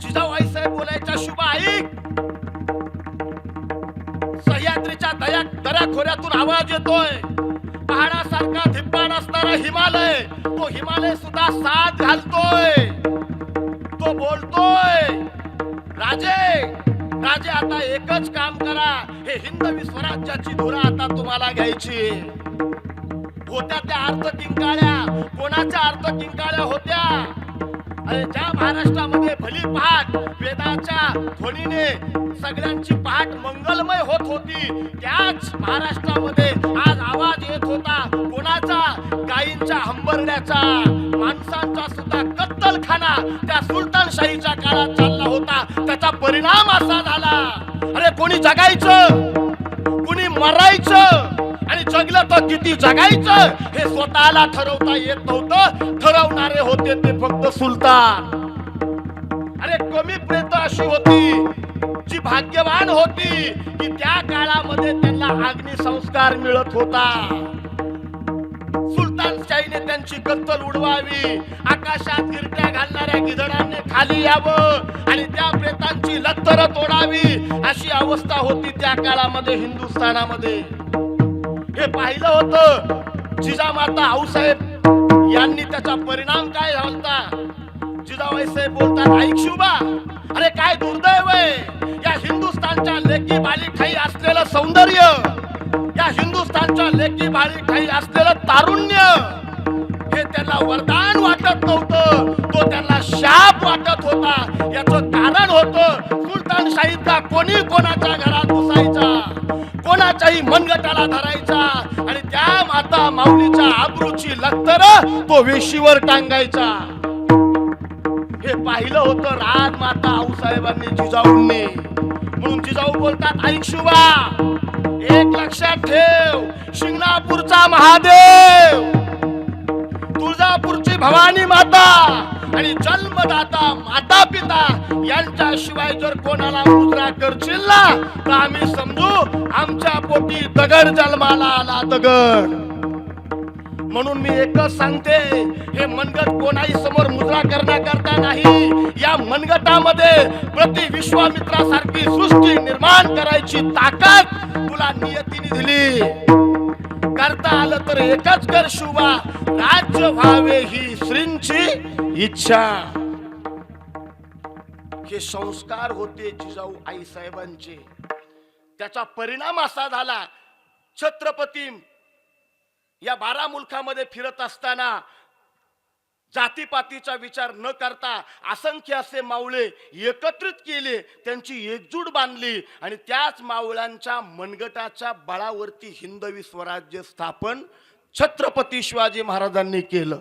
जिजाबाई साहेब बोलायच्या शुभ ऐक. सह्याद्रीच्या दऱ्याखोऱ्यातून आवाज येतोय. पहाडासारखा धिप्पाड असणारा हिमालय, तो हिमालय सुद्धा साथ घालतोय. तो बोलतोय, राजे राजे आता एकच काम करा. हे हिंदवी स्वराज्याची धुरा आता तुम्हाला घ्यायची. होत्या त्या अर्थ किंकाळ्या, कोणाच्या अर्थ किंकाळ्या होत्या? अरे ज्या महाराष्ट्रामध्ये भली पहाट वेदाच्या ध्वनीने सगळ्यांची पहाट मंगलमय होत होती, त्याच महाराष्ट्रामध्ये आज आवाज येत होता कोणाचा? गायींच्या हंबरण्याचा, माणसांचा सुद्धा कत्तलखाना त्या सुलतानशाहीच्या काळात चालला होता. त्याचा परिणाम असा झाला, अरे कोणी जगायचं, कोणी मरायचं, आणि जगलं तर किती जगायचं हे स्वतःला ठरवता येत नव्हतं. ठरवणारे होते ते फक्त सुलतान. अरे कमी प्रेत अशी होती जी भाग्यवान होती की त्या काळामध्ये त्यांना अग्निसंस्कार मिळत होता. सुलतानशाहीने त्यांची कत्तल उडवावी, आकाशात गिरट्या घालणाऱ्या गिधडांनी खाली यावं आणि त्या प्रेतांची लत्तर तोडावी, अशी अवस्था होती त्या काळामध्ये हिंदुस्थानामध्ये. हे पाहिलं होतं जिजामाता आऊसाहेब यांनी. त्याचा परिणाम काय झाला? जिजाबाई साहेब बोलतात, ऐक शिवबा, अरे काय दुर्दैव आहे. या हिंदुस्थानच्या लेकी बाळीठाई असलेलं सौंदर्य, या हिंदुस्थानच्या लेकी बाळीठाई असलेलं तारुण्य, हे त्यांना वरदान वाटत नव्हतं, तो त्यांना शाप वाटत होता. याचं कारण होतं सुलतानशाहीचा कोणी कोणाच्या घरात घुसायचा, कोणाच्याही मनगटाला धरायचा आणि त्या माता माऊलीच्या आबरूची लक्तर तो वेशीवर टांगायचा. हे पाहिलं होतं राजमाता आऊसाहेबांनी, जिजाऊंनी. म्हणून जिजाऊ बोलतात, ऐक शिवा, एक लक्षात ठेव, शिंगणापूरचा महादेव, तुळजापूरची भवानी माता आणि जन्मदाता माता पिता यांच्याशिवाय जर कोणाला मुजरा करशील ना तर आम्ही समजू आमच्या पोटी दगड जन्माला आला, दगड. म्हणून मी एकच सांगते, हे मनगट कोणाही समोर मुजरा करण्याकरता नाही. या मनगटामध्ये प्रति विश्वामित्रासारखी सृष्टी निर्माण करायची ताकद तुला नियतीने दिली. करता आलं तर एकच कर शुभा, राज्य व्हावे ही श्रींची इच्छा. हे संस्कार होते जिजाऊ आई साहेबांचे. त्याचा परिणाम असा झाला, छत्रपती या 12 मुलखामध्ये फिरत असताना जातीपातीचा विचार न करता असंख्य असे मावळे एकत्रित केले, त्यांची एकजूट बांधली आणि त्याच मावळ्यांच्या मनगटाच्या बळावरती हिंदवी स्वराज्य स्थापन छत्रपती शिवाजी महाराजांनी केलं.